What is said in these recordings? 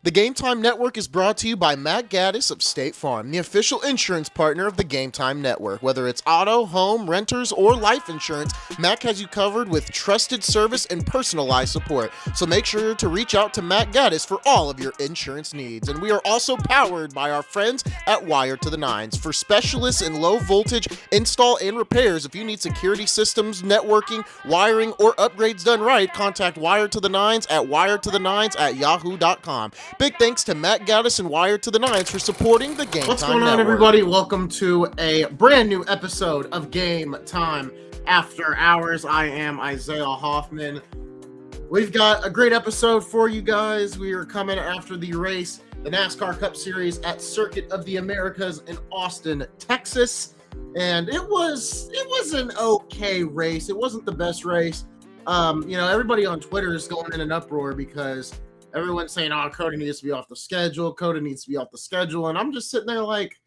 The Game Time Network is brought to you by Matt Gaddis of State Farm, the official insurance partner of the Game Time Network. Whether it's auto, home, renters, or life insurance, Mac has you covered with trusted service and personalized support. So make sure to reach out to Matt Gaddis for all of your insurance needs. And we are also powered by our friends at Wire to the Nines. For specialists in low voltage install and repairs, if you need security systems, networking, wiring, or upgrades done right, contact Wire to the Nines at wiretothenines@yahoo.com. Big thanks to Matt Gaddis and Wire to the Nines for supporting the Game Time Network. What's going on, everybody? Welcome to a brand new episode of Game Time After Hours. I am Isaiah Hoffman. We've got a great episode for you guys. We are coming after the race, the NASCAR Cup Series at Circuit of the Americas in Austin, Texas. And it was an okay race. It wasn't the best race. Everybody on Twitter is going in an uproar because everyone's saying, oh, Coda needs to be off the schedule. Coda needs to be off the schedule. And I'm just sitting there like,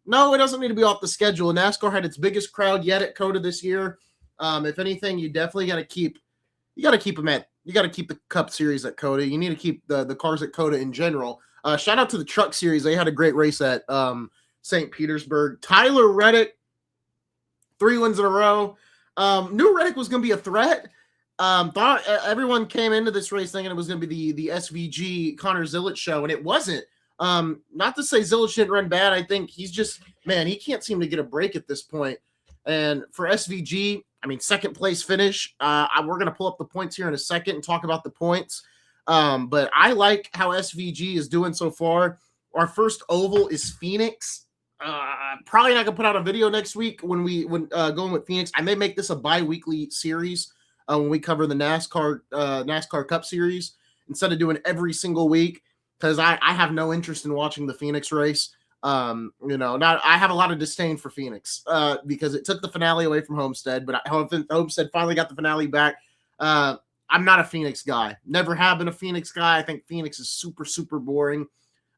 no, it doesn't need to be off the schedule. NASCAR had its biggest crowd yet at Coda this year. If anything, you definitely got to keep the Cup Series at Coda. You need to keep the cars at Coda in general. Shout out to the Truck Series. They had a great race at St. Petersburg. Tyler Reddick, 3 wins in a row. Knew Reddick was going to be a threat. Thought everyone came into this race thinking it was going to be the SVG Connor Zilic show, and it wasn't. Not to say Zilic didn't run bad. I think he's just, he can't seem to get a break at this point. And for SVG, second place finish. We're going to pull up the points here in a second and talk about the points. But I like how SVG is doing so far. Our first oval is Phoenix. Probably not going to put out a video next week when going with Phoenix. I may make this a bi-weekly series. When we cover the NASCAR Cup Series, instead of doing every single week, because I have no interest in watching the Phoenix race. I have a lot of disdain for Phoenix because it took the finale away from Homestead, but Homestead finally got the finale back. I'm not a Phoenix guy. Never have been a Phoenix guy. I think Phoenix is super, super boring.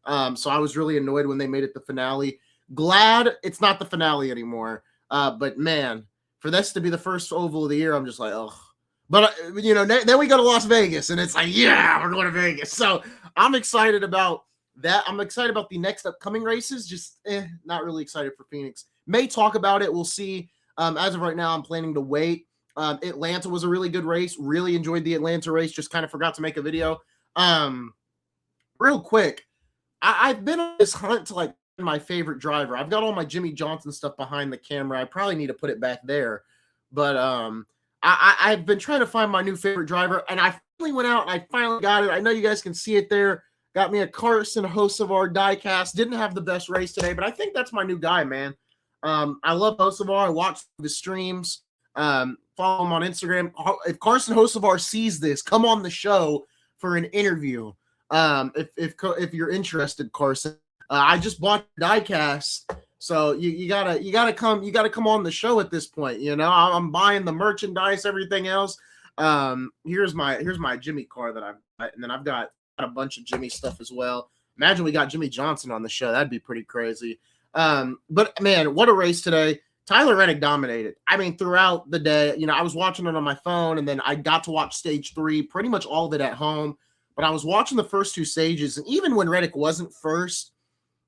So I was really annoyed when they made it the finale. Glad it's not the finale anymore. But man, for this to be the first oval of the year, I'm just like, oh. But, then we go to Las Vegas, and it's like, yeah, we're going to Vegas. So I'm excited about that. I'm excited about the next upcoming races. Just not really excited for Phoenix. May talk about it. We'll see. As of right now, I'm planning to wait. Atlanta was a really good race. Really enjoyed the Atlanta race. Just kind of forgot to make a video. Real quick, I've been on this hunt to like my favorite driver. I've got all my Jimmy Johnson stuff behind the camera. I probably need to put it back there. But I've been trying to find my new favorite driver, and I finally went out and I finally got it. I know you guys can see it there. Got me a Carson Hocevar diecast. Didn't have the best race today, but I think that's my new guy, man. I love Hocevar. I watch the streams. Follow him on Instagram. If Carson Hocevar sees this, come on the show for an interview. If you're interested, Carson. I just bought the diecast. So you gotta come on the show at this point. I'm buying the merchandise, everything else. Here's my Jimmy car that I've got, and then I've got a bunch of Jimmy stuff as well. Imagine we got Jimmy Johnson on the show. That'd be pretty crazy. But man, what a race today. Tyler Reddick dominated. Throughout the day, I was watching it on my phone, and then I got to watch stage 3, pretty much all of it at home. But I was watching the first 2 stages, and even when Reddick wasn't first,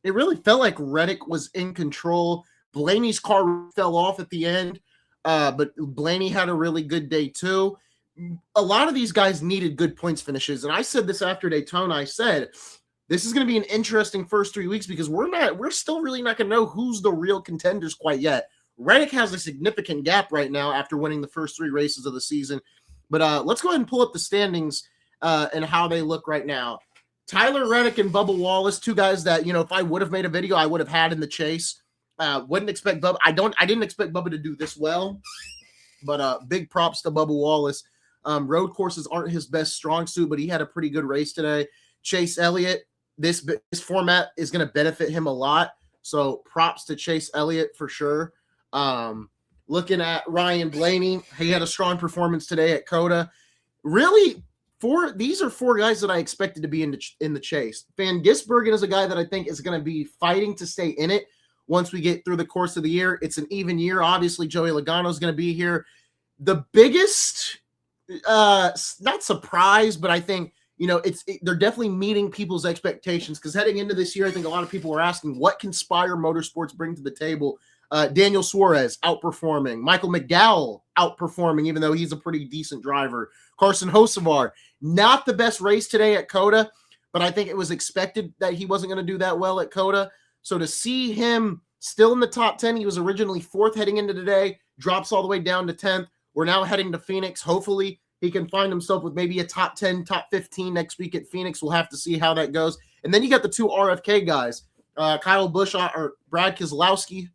it really felt like Reddick was in control. Blaney's car fell off at the end, but Blaney had a really good day too. A lot of these guys needed good points finishes, and I said this after Daytona. I said, this is going to be an interesting first 3 weeks because we're still really not going to know who's the real contenders quite yet. Reddick has a significant gap right now after winning the first 3 races of the season. But let's go ahead and pull up the standings and how they look right now. Tyler Reddick and Bubba Wallace, 2 guys that, if I would have made a video, I would have had in the chase. Wouldn't expect Bubba. I didn't expect Bubba to do this well, but big props to Bubba Wallace. Road courses aren't his best strong suit, but he had a pretty good race today. Chase Elliott, this format is going to benefit him a lot. So props to Chase Elliott for sure. Looking at Ryan Blaney, he had a strong performance today at Coda. Really, these are 4 guys that I expected to be in the chase. Van Gisbergen is a guy that I think is going to be fighting to stay in it once we get through the course of the year. It's an even year. Obviously, Joey Logano is going to be here. The biggest, not surprise, but I think they're definitely meeting people's expectations, because heading into this year, I think a lot of people were asking, what can Spire Motorsports bring to the table? Daniel Suarez outperforming, Michael McDowell outperforming, even though he's a pretty decent driver. Carson Hocevar, not the best race today at COTA, but I think it was expected that he wasn't going to do that well at COTA. So to see him still in the top 10, he was originally 4th heading into today, drops all the way down to 10th. We're now heading to Phoenix. Hopefully he can find himself with maybe a top 10, top 15 next week at Phoenix. We'll have to see how that goes. And then you got the 2 RFK guys, Kyle Busch or Brad Keselowski,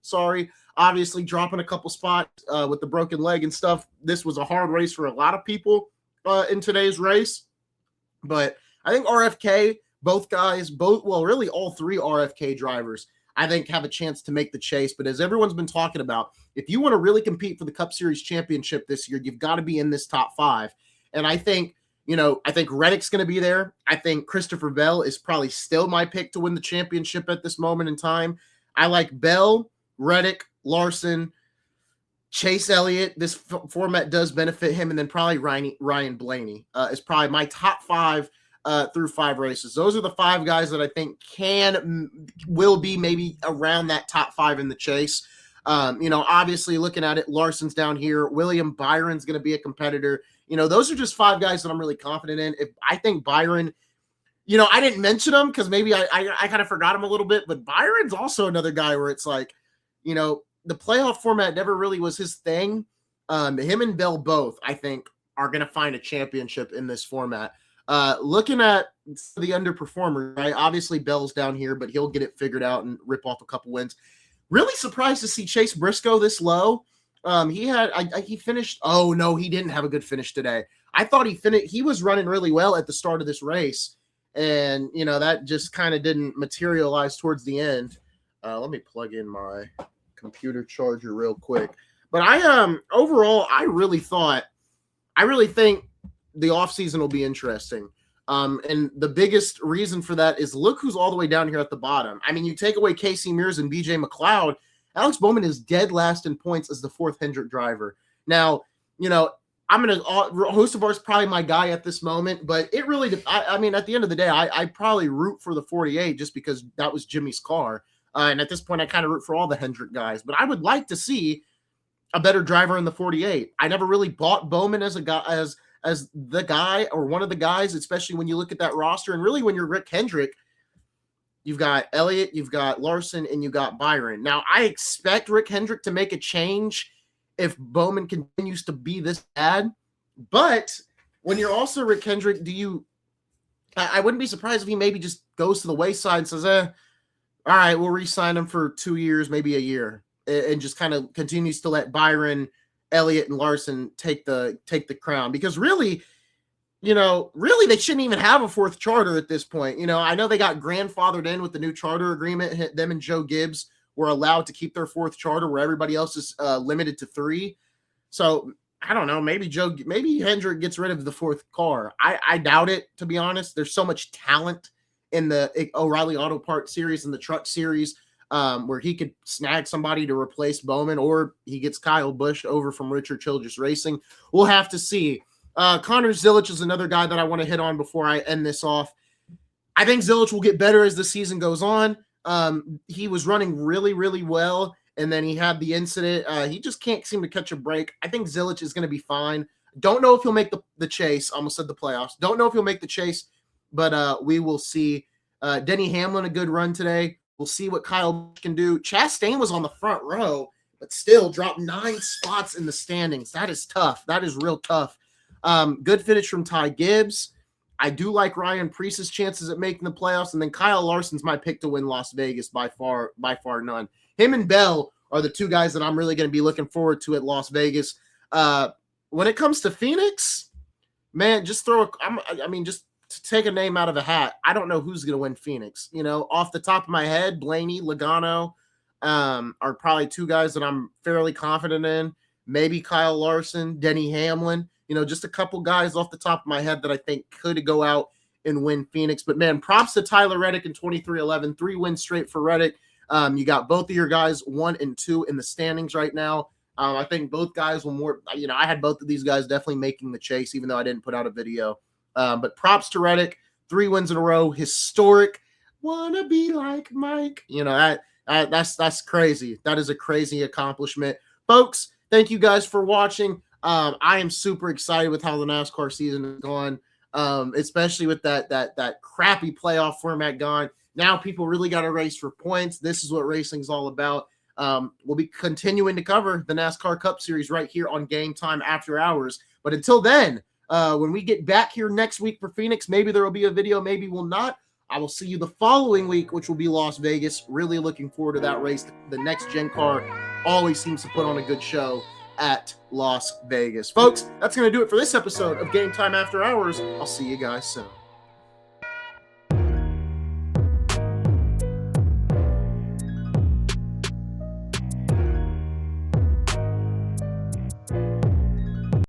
obviously dropping a couple spots with the broken leg and stuff. This was a hard race for a lot of people in today's race. But I think RFK, really all 3 RFK drivers, I think have a chance to make the chase. But as everyone's been talking about, if you want to really compete for the Cup Series championship this year, you've got to be in this top 5. And I think Reddick's going to be there. I think Christopher Bell is probably still my pick to win the championship at this moment in time. I like Bell, Reddick, Larson, Chase Elliott. This format does benefit him. And then probably Ryan Blaney is probably my top 5 through 5 races. Those are the 5 guys that I think will be maybe around that top 5 in the chase. Obviously looking at it, Larson's down here. William Byron's going to be a competitor. Those are just 5 guys that I'm really confident in. If I think Byron, I didn't mention him because maybe I kind of forgot him a little bit, but Byron's also another guy where it's like, the playoff format never really was his thing. Him and Bell both, I think, are going to find a championship in this format. Looking at the underperformer, right? Obviously Bell's down here, but he'll get it figured out and rip off a couple wins. Really surprised to see Chase Briscoe this low. He finished. Oh no, he didn't have a good finish today. I thought he was running really well at the start of this race, and that just kind of didn't materialize towards the end. Let me plug in my computer charger real quick. But overall, I really think the offseason will be interesting. And the biggest reason for that is look who's all the way down here at the bottom. I mean, you take away Casey Mears and BJ McLeod, Alex Bowman is dead last in points as the 4th Hendrick driver. Now, I'm going to Hocevar is probably my guy at this moment, but it really, I mean, at the end of the day, I probably root for the 48 just because that was Jimmy's car. And at this point, I kind of root for all the Hendrick guys, but I would like to see a better driver in the 48. I never really bought Bowman as a guy, as the guy or one of the guys, especially when you look at that roster. And really when you're Rick Hendrick, you've got Elliott, you've got Larson, and you've got Byron. Now, I expect Rick Hendrick to make a change if Bowman continues to be this bad. But when you're also Rick Hendrick, I wouldn't be surprised if he maybe just goes to the wayside and says, all right, we'll re-sign him for 2 years, maybe a year, and just kind of continues to let Byron, Elliott, and Larson take the crown. Because really they shouldn't even have a 4th charter at this point. I know they got grandfathered in with the new charter agreement. Them and Joe Gibbs were allowed to keep their 4th charter where everybody else is limited to 3. So I don't know. Maybe Hendrick gets rid of the 4th car. I doubt it, to be honest. There's so much talent in the O'Reilly Auto Parts series and the truck series where he could snag somebody to replace Bowman, or he gets Kyle Busch over from Richard Childress Racing. We'll have to see. Connor Zilich is another guy that I want to hit on before I end this off. I think Zilich will get better as the season goes on. He was running really, really well, and then he had the incident. He just can't seem to catch a break. I think Zilich is going to be fine. Don't know if he'll make the chase. Almost said the playoffs. Don't know if he'll make the chase, but we will see. Denny Hamlin, a good run today. We'll see what Kyle can do. Chastain was on the front row, but still dropped 9 spots in the standings. That is tough. That is real tough. Good finish from Ty Gibbs. I do like Ryan Preece's chances at making the playoffs. And then Kyle Larson's my pick to win Las Vegas by far none. Him and Bell are the 2 guys that I'm really going to be looking forward to at Las Vegas. When it comes to Phoenix, man, just just to take a name out of a hat. I don't know who's going to win Phoenix. Off the top of my head, Blaney, Logano are probably 2 guys that I'm fairly confident in. Maybe Kyle Larson, Denny Hamlin. Just a couple guys off the top of my head that I think could go out and win Phoenix. But, man, props to Tyler Reddick in 23-11. 3 wins straight for Reddick. You got both of your guys 1 and 2 in the standings right now. I think both guys will more – I had both of these guys definitely making the chase, even though I didn't put out a video But props to Reddick, 3 wins in a row, historic. Wanna be like Mike. That's crazy. That is a crazy accomplishment. Folks, thank you guys for watching. I am super excited with how the NASCAR season is going, especially with that crappy playoff format gone. Now people really got to race for points. This is what racing's all about. We'll be continuing to cover the NASCAR Cup Series right here on Game Time After Hours. But until then, when we get back here next week for Phoenix, maybe there will be a video, maybe we'll not. I will see you the following week, which will be Las Vegas. Really looking forward to that race. The next gen car always seems to put on a good show at Las Vegas. Folks, that's going to do it for this episode of Game Time After Hours. I'll see you guys soon.